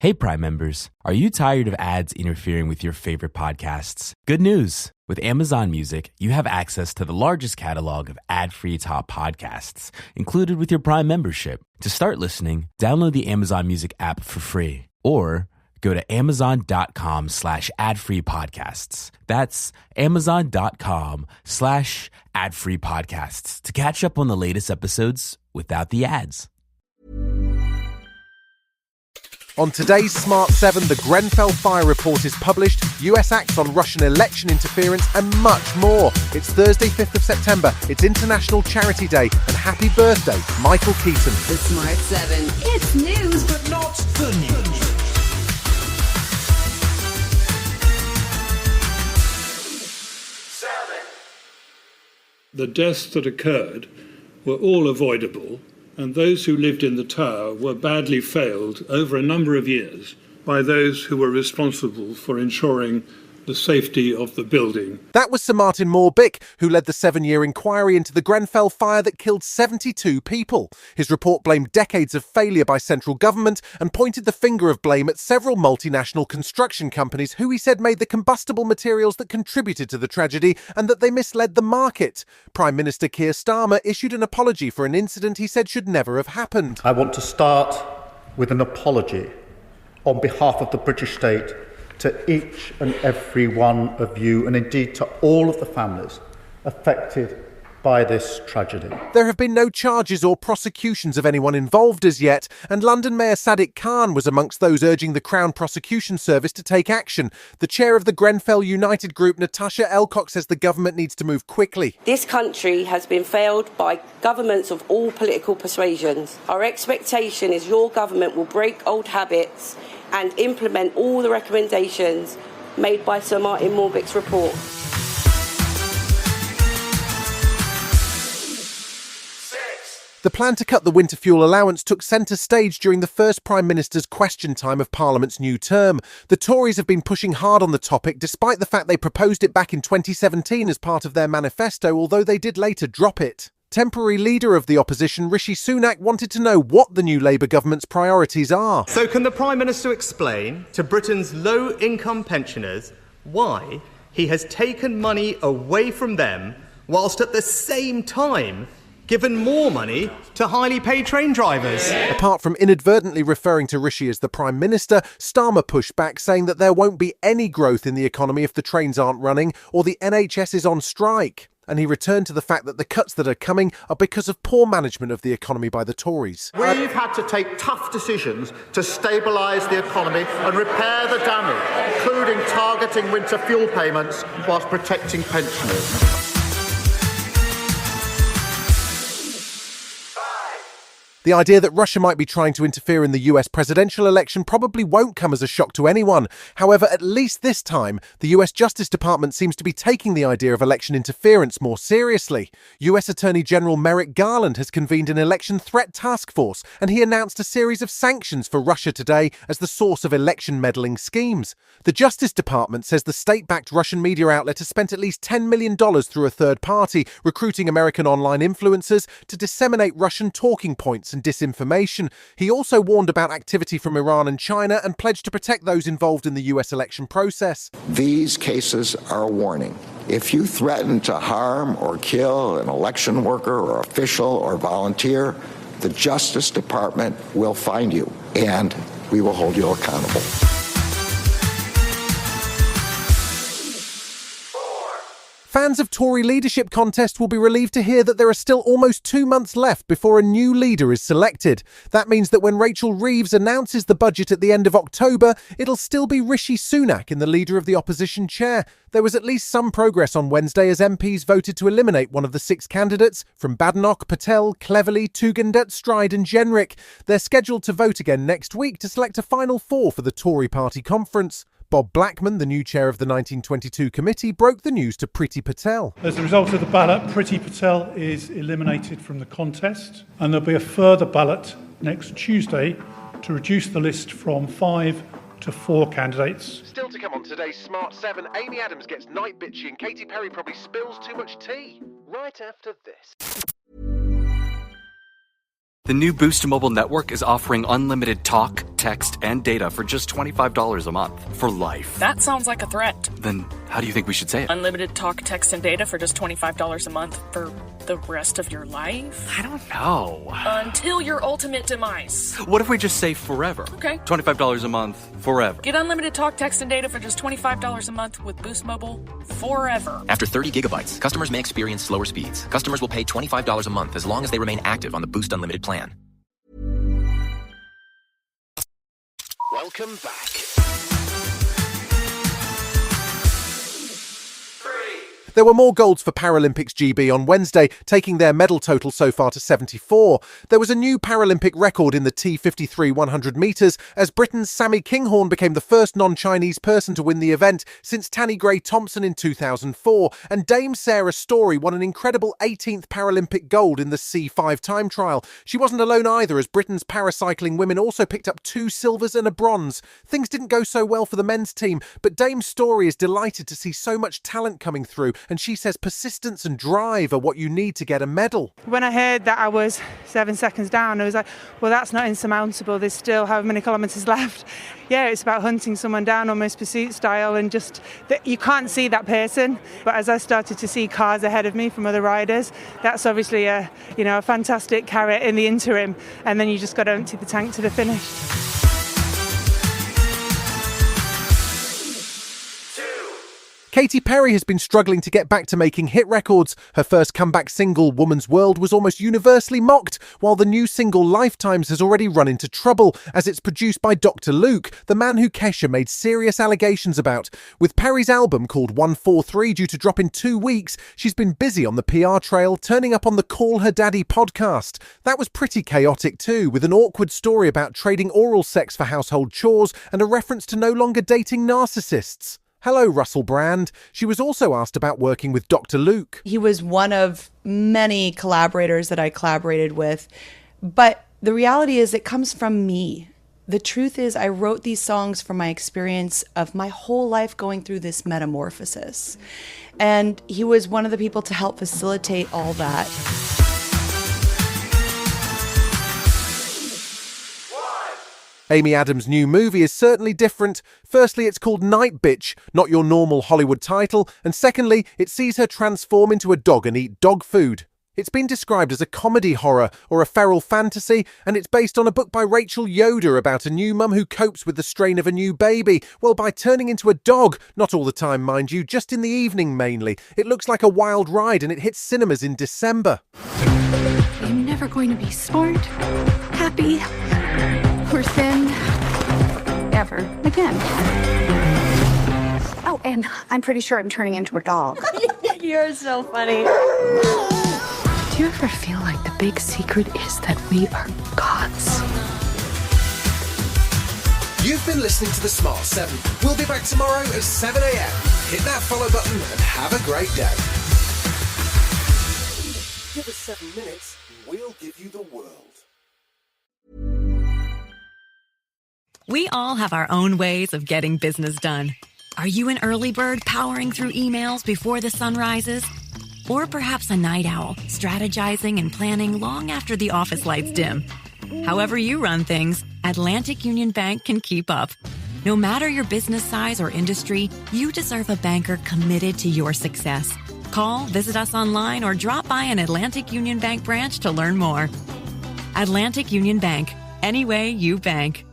Hey Prime members, are you tired of ads interfering with your favorite podcasts? Good news! With Amazon Music, you have access to the largest catalog of ad-free top podcasts included with your Prime membership. To start listening, download the Amazon Music app for free or go to amazon.com/ad-free podcasts. That's amazon.com/ad-free podcasts to catch up on the latest episodes without the ads. On today's Smart 7, the Grenfell Fire report is published, US acts on Russian election interference, and much more. It's Thursday, 5th of September. It's International Charity Day, and happy birthday, Michael Keaton. The Smart 7. It's news, but not the news. The deaths that occurred were all avoidable, and those who lived in the tower were badly failed over a number of years by those who were responsible for ensuring the safety of the building. That was Sir Martin Moore-Bick, who led the 7-year inquiry into the Grenfell Fire that killed 72 people. His report blamed decades of failure by central government and pointed the finger of blame at several multinational construction companies who he said made the combustible materials that contributed to the tragedy and that they misled the market. Prime Minister Keir Starmer issued an apology for an incident he said should never have happened. I want to start with an apology on behalf of the British state to each and every one of you, and indeed to all of the families affected by this tragedy. There have been no charges or prosecutions of anyone involved as yet, and London Mayor Sadiq Khan was amongst those urging the Crown Prosecution Service to take action. The chair of the Grenfell United Group, Natasha Elcock, says the government needs to move quickly. This country has been failed by governments of all political persuasions. Our expectation is your government will break old habits and implement all the recommendations made by Sir Martin Moore-Bick's report. The plan to cut the winter fuel allowance took centre stage during the first Prime Minister's question time of Parliament's new term. The Tories have been pushing hard on the topic, despite the fact they proposed it back in 2017 as part of their manifesto, although they did later drop it. Temporary leader of the opposition, Rishi Sunak, wanted to know what the new Labour government's priorities are. So can the Prime Minister explain to Britain's low-income pensioners why he has taken money away from them whilst at the same time given more money to highly paid train drivers? Apart from inadvertently referring to Rishi as the Prime Minister, Starmer pushed back, saying that there won't be any growth in the economy if the trains aren't running or the NHS is on strike. And he returned to the fact that the cuts that are coming are because of poor management of the economy by the Tories. We've had to take tough decisions to stabilise the economy and repair the damage, including targeting winter fuel payments whilst protecting pensioners. The idea that Russia might be trying to interfere in the US presidential election probably won't come as a shock to anyone. However, at least this time, the US Justice Department seems to be taking the idea of election interference more seriously. US Attorney General Merrick Garland has convened an election threat task force, and he announced a series of sanctions for Russia today as the source of election meddling schemes. The Justice Department says the state-backed Russian media outlet has spent at least $10 million through a third party, recruiting American online influencers to disseminate Russian talking points and disinformation. He also warned about activity from Iran and China and pledged to protect those involved in the US election process. These cases are a warning. If you threaten to harm or kill an election worker or official or volunteer, the Justice Department will find you and we will hold you accountable. Fans of Tory leadership contest will be relieved to hear that there are still almost 2 months left before a new leader is selected. That means that when Rachel Reeves announces the budget at the end of October, it'll still be Rishi Sunak in the leader of the opposition chair. There was at least some progress on Wednesday as MPs voted to eliminate one of the 6 candidates from Badenoch, Patel, Cleverly, Tugendhat, Stride and Jenrick. They're scheduled to vote again next week to select a final 4 for the Tory party conference. Bob Blackman, the new chair of the 1922 committee, broke the news to Priti Patel. As a result of the ballot, Priti Patel is eliminated from the contest, and there'll be a further ballot next Tuesday to reduce the list from 5 to 4 candidates. Still to come on today's Smart 7, Amy Adams gets night bitchy and Katy Perry probably spills too much tea. Right after this. The new Boost Mobile network is offering unlimited talk, text, and data for just $25 a month for life. That sounds like a threat. Then how do you think we should say it? Unlimited talk, text, and data for just $25 a month for the rest of your life? I don't know. Until your ultimate demise. What if we just say forever? Okay. $25 a month, forever. Get unlimited talk, text, and data for just $25 a month with Boost Mobile forever. After 30 gigabytes, customers may experience slower speeds. Customers will pay $25 a month as long as they remain active on the Boost Unlimited plan. Welcome back. There were more golds for Paralympics GB on Wednesday, taking their medal total so far to 74. There was a new Paralympic record in the T53 100 metres as Britain's Sammy Kinghorn became the first non-Chinese person to win the event since Tanni Gray-Thompson in 2004, and Dame Sarah Storey won an incredible 18th Paralympic gold in the C5 time trial. She wasn't alone either, as Britain's paracycling women also picked up 2 silvers and a bronze. Things didn't go so well for the men's team, but Dame Storey is delighted to see so much talent coming through, and she says persistence and drive are what you need to get a medal. When I heard that I was 7 seconds down, I was like, well, that's not insurmountable. There's still however many kilometres left. Yeah, it's about hunting someone down almost pursuit style, and just that you can't see that person. But as I started to see cars ahead of me from other riders, that's obviously a fantastic carrot in the interim, and then you just got to empty the tank to the finish. Katy Perry has been struggling to get back to making hit records. Her first comeback single, Woman's World, was almost universally mocked, while the new single, Lifetimes, has already run into trouble, as it's produced by Dr. Luke, the man who Kesha made serious allegations about. With Perry's album, called 143, due to drop in 2 weeks, she's been busy on the PR trail, turning up on the Call Her Daddy podcast. That was pretty chaotic too, with an awkward story about trading oral sex for household chores and a reference to no longer dating narcissists. Hello, Russell Brand. She was also asked about working with Dr. Luke. He was one of many collaborators that I collaborated with, but the reality is it comes from me. The truth is I wrote these songs from my experience of my whole life going through this metamorphosis. And he was one of the people to help facilitate all that. Amy Adams' new movie is certainly different. Firstly, it's called Night Bitch, not your normal Hollywood title, and secondly, it sees her transform into a dog and eat dog food. It's been described as a comedy horror or a feral fantasy, and it's based on a book by Rachel Yoder about a new mum who copes with the strain of a new baby, well, by turning into a dog, not all the time, mind you, just in the evening mainly. It looks like a wild ride, and it hits cinemas in December. I'm never going to be smart, happy, or thin ever again. Oh, and I'm pretty sure I'm turning into a dog. You're so funny. Do you ever feel like the big secret is that we are gods? You've been listening to The Smart 7. We'll be back tomorrow at 7 a.m. Hit that follow button and have a great day. Give us 7 minutes and we'll give you the world. We all have our own ways of getting business done. Are you an early bird powering through emails before the sun rises? Or perhaps a night owl, strategizing and planning long after the office lights dim? However you run things, Atlantic Union Bank can keep up. No matter your business size or industry, you deserve a banker committed to your success. Call, visit us online, or drop by an Atlantic Union Bank branch to learn more. Atlantic Union Bank. Any way you bank.